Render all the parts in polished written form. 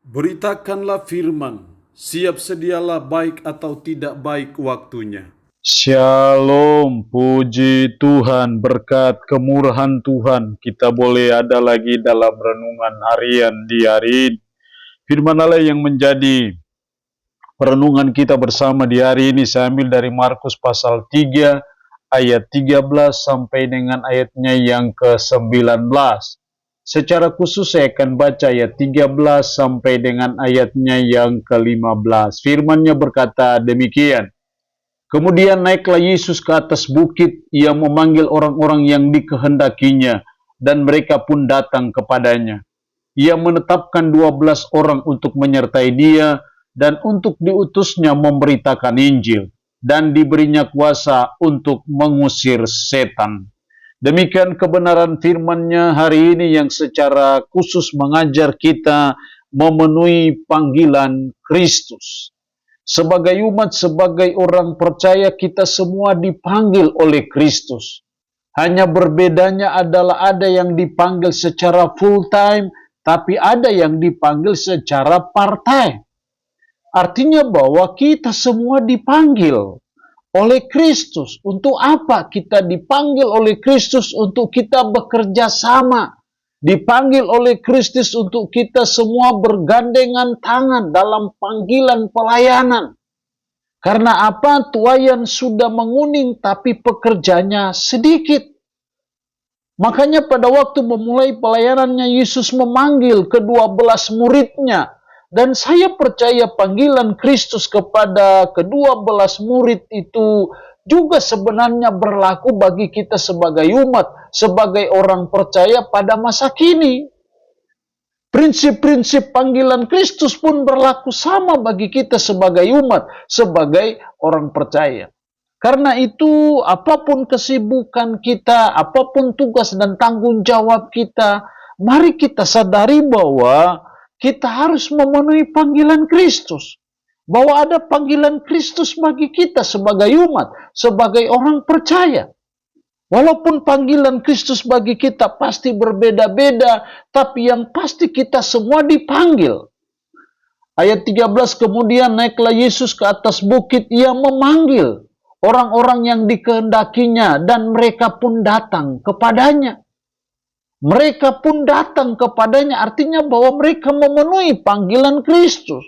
Beritakanlah firman, siap sedialah baik atau tidak baik waktunya. Shalom, puji Tuhan, berkat kemurahan Tuhan, kita boleh ada lagi dalam renungan harian di hari ini. Firman Allah yang menjadi perenungan kita bersama di hari ini, saya ambil dari Markus pasal 3, ayat 13 sampai dengan ayatnya yang ke-19. Secara khusus saya akan baca ayat 13 sampai dengan ayatnya yang ke-15. Firman-Nya berkata demikian. Kemudian naiklah Yesus ke atas bukit, ia memanggil orang-orang yang dikehendakinya, dan mereka pun datang kepadanya. Ia menetapkan 12 orang untuk menyertai dia, dan untuk diutusnya memberitakan Injil, dan diberinya kuasa untuk mengusir setan. Demikian kebenaran firman-Nya hari ini yang secara khusus mengajar kita memenuhi panggilan Kristus. Sebagai umat, sebagai orang percaya, kita semua dipanggil oleh Kristus. Hanya berbedanya adalah ada yang dipanggil secara full time, tapi ada yang dipanggil secara part time. Artinya bahwa kita semua dipanggil oleh Kristus. Untuk apa kita dipanggil oleh Kristus? Untuk kita bekerja sama. Dipanggil oleh Kristus untuk kita semua bergandengan tangan dalam panggilan pelayanan. Karena apa? Tuayan sudah menguning tapi pekerjanya sedikit. Makanya pada waktu memulai pelayanannya, Yesus memanggil ke-12 muridnya. Dan saya percaya panggilan Kristus kepada ke-12 murid itu juga sebenarnya berlaku bagi kita sebagai umat, sebagai orang percaya pada masa kini. Prinsip-prinsip panggilan Kristus pun berlaku sama bagi kita sebagai umat, sebagai orang percaya. Karena itu, apapun kesibukan kita, apapun tugas dan tanggung jawab kita, mari kita sadari bahwa kita harus memenuhi panggilan Kristus. Bahwa ada panggilan Kristus bagi kita sebagai umat, sebagai orang percaya. Walaupun panggilan Kristus bagi kita pasti berbeda-beda, tapi yang pasti kita semua dipanggil. Ayat 13, kemudian naiklah Yesus ke atas bukit, ia memanggil orang-orang yang dikehendakinya, dan mereka pun datang kepadanya. Mereka pun datang kepadanya, artinya bahwa mereka memenuhi panggilan Kristus.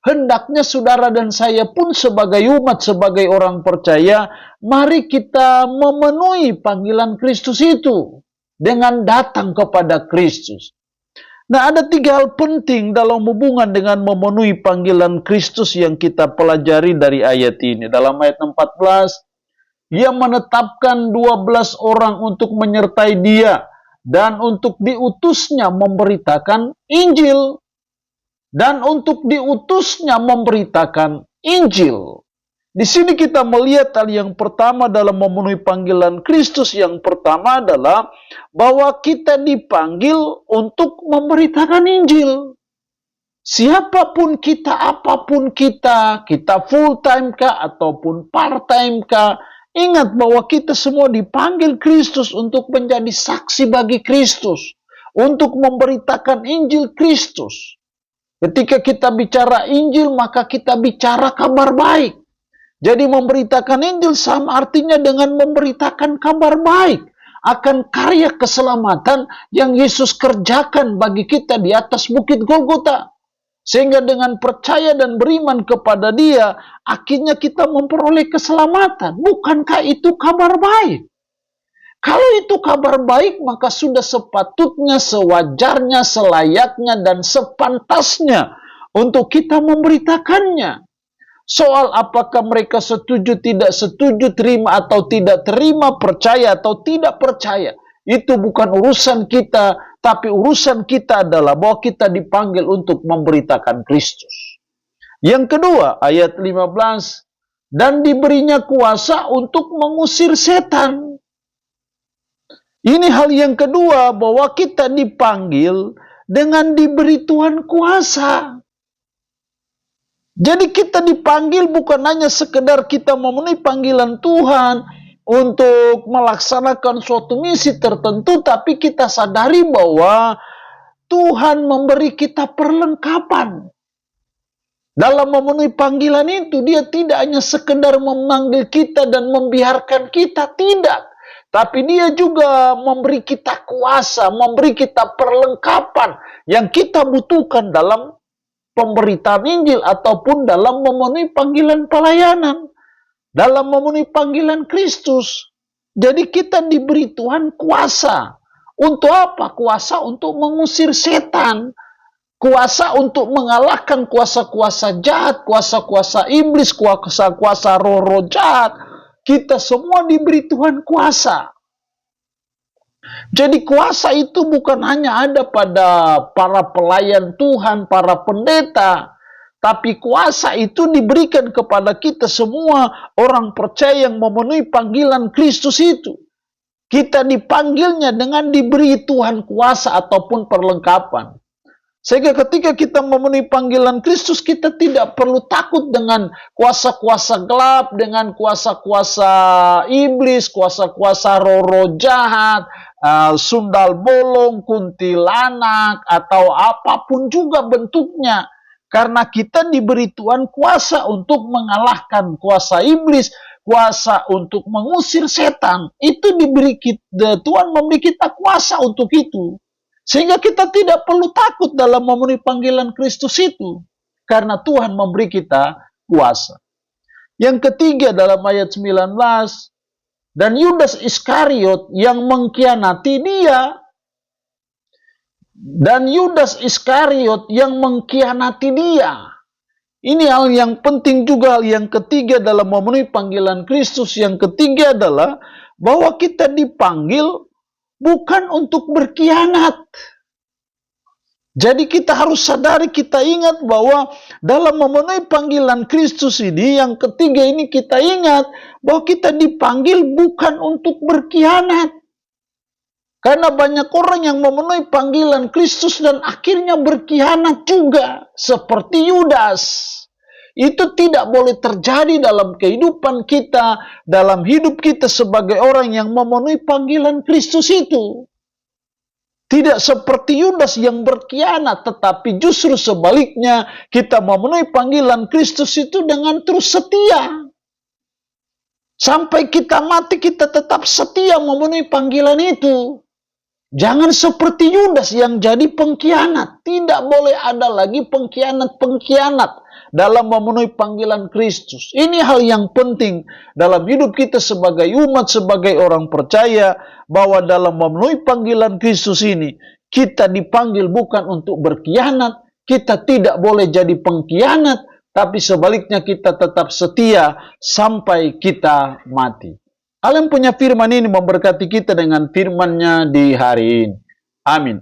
Hendaknya saudara dan saya pun sebagai umat, sebagai orang percaya, mari kita memenuhi panggilan Kristus itu dengan datang kepada Kristus. Nah, ada 3 hal penting dalam hubungan dengan memenuhi panggilan Kristus yang kita pelajari dari ayat ini. Dalam ayat 14, ia menetapkan 12 orang untuk menyertai dia, dan untuk diutusnya memberitakan Injil. Dan untuk diutusnya memberitakan Injil. Di sini kita melihat hal yang pertama dalam memenuhi panggilan Kristus. Yang pertama adalah bahwa kita dipanggil untuk memberitakan Injil. Siapapun kita, apapun kita full time kah ataupun part time kah, ingat bahwa kita semua dipanggil Kristus untuk menjadi saksi bagi Kristus, untuk memberitakan Injil Kristus. Ketika kita bicara Injil, maka kita bicara kabar baik. Jadi memberitakan Injil sama artinya dengan memberitakan kabar baik akan karya keselamatan yang Yesus kerjakan bagi kita di atas bukit Golgota. Sehingga dengan percaya dan beriman kepada Dia, akhirnya kita memperoleh keselamatan. Bukankah itu kabar baik? Kalau itu kabar baik, maka sudah sepatutnya, sewajarnya, selayaknya, dan sepantasnya untuk kita memberitakannya. Soal apakah mereka setuju, tidak setuju, terima atau tidak terima, percaya atau tidak percaya, itu bukan urusan kita, tapi urusan kita adalah bahwa kita dipanggil untuk memberitakan Kristus. Yang kedua, ayat 15, dan diberinya kuasa untuk mengusir setan. Ini hal yang kedua, bahwa kita dipanggil dengan diberi Tuhan kuasa. Jadi kita dipanggil bukan hanya sekedar kita memenuhi panggilan Tuhan untuk melaksanakan suatu misi tertentu, tapi kita sadari bahwa Tuhan memberi kita perlengkapan. Dalam memenuhi panggilan itu, dia tidak hanya sekedar memanggil kita dan membiarkan kita, tidak. Tapi dia juga memberi kita kuasa, memberi kita perlengkapan yang kita butuhkan dalam pemberitaan Injil ataupun dalam memenuhi panggilan pelayanan, dalam memenuhi panggilan Kristus. Jadi kita diberi Tuhan kuasa. Untuk apa? Kuasa untuk mengusir setan. Kuasa untuk mengalahkan kuasa-kuasa jahat, kuasa-kuasa iblis, kuasa-kuasa roh-roh jahat. Kita semua diberi Tuhan kuasa. Jadi kuasa itu bukan hanya ada pada para pelayan Tuhan, para pendeta. Tapi kuasa itu diberikan kepada kita semua orang percaya yang memenuhi panggilan Kristus itu. Kita dipanggilnya dengan diberi Tuhan kuasa ataupun perlengkapan. Sehingga ketika kita memenuhi panggilan Kristus, kita tidak perlu takut dengan kuasa-kuasa gelap, dengan kuasa-kuasa iblis, kuasa-kuasa roh-roh jahat, sundal bolong, kuntilanak, atau apapun juga bentuknya. Karena kita diberi Tuhan kuasa untuk mengalahkan kuasa iblis, kuasa untuk mengusir setan. Itu diberi kita, Tuhan memberi kita kuasa untuk itu. Sehingga kita tidak perlu takut dalam memenuhi panggilan Kristus itu. Karena Tuhan memberi kita kuasa. Yang ketiga dalam ayat 19. Dan Yudas Iskariot yang mengkhianati dia. Dan Yudas Iskariot yang mengkhianati dia. Ini hal yang penting juga. Hal yang ketiga dalam memenuhi panggilan Kristus. Yang ketiga adalah bahwa kita dipanggil bukan untuk berkhianat. Jadi kita harus sadari, kita ingat bahwa dalam memenuhi panggilan Kristus ini, yang ketiga ini kita ingat bahwa kita dipanggil bukan untuk berkhianat. Karena banyak orang yang memenuhi panggilan Kristus dan akhirnya berkhianat juga. Seperti Yudas. Itu tidak boleh terjadi dalam kehidupan kita, dalam hidup kita sebagai orang yang memenuhi panggilan Kristus itu. Tidak seperti Yudas yang berkhianat, tetapi justru sebaliknya kita memenuhi panggilan Kristus itu dengan terus setia. Sampai kita mati kita tetap setia memenuhi panggilan itu. Jangan seperti Yudas yang jadi pengkhianat. Tidak boleh ada lagi pengkhianat-pengkhianat dalam memenuhi panggilan Kristus. Ini hal yang penting dalam hidup kita sebagai umat, sebagai orang percaya, bahwa dalam memenuhi panggilan Kristus ini, kita dipanggil bukan untuk berkhianat, kita tidak boleh jadi pengkhianat, tapi sebaliknya kita tetap setia sampai kita mati. Allah yang punya firman ini memberkati kita dengan firman-Nya di hari ini. Amin.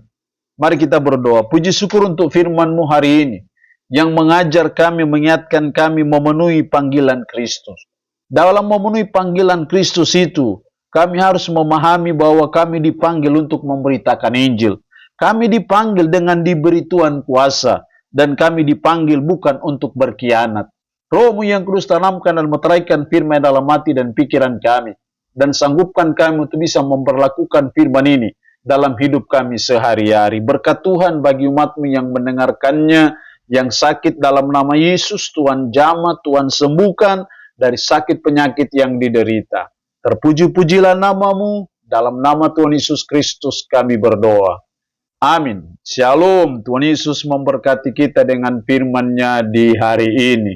Mari kita berdoa. Puji syukur untuk firman-Mu hari ini, yang mengajar kami, mengingatkan kami memenuhi panggilan Kristus. Dalam memenuhi panggilan Kristus itu, kami harus memahami bahwa kami dipanggil untuk memberitakan Injil. Kami dipanggil dengan diberi Tuhan kuasa, dan kami dipanggil bukan untuk berkhianat. Roh-Mu yang kudus tanamkan dan meteraikan firman dalam hati dan pikiran kami, dan sanggupkan kami untuk bisa memperlakukan firman ini dalam hidup kami sehari-hari. Berkat Tuhan bagi umat-Mu yang mendengarkannya, yang sakit dalam nama Yesus, Tuhan jamah, Tuhan sembuhkan dari sakit penyakit yang diderita. Terpuji-pujilah nama-Mu, dalam nama Tuhan Yesus Kristus kami berdoa. Amin. Shalom. Tuhan Yesus memberkati kita dengan firman-Nya di hari ini.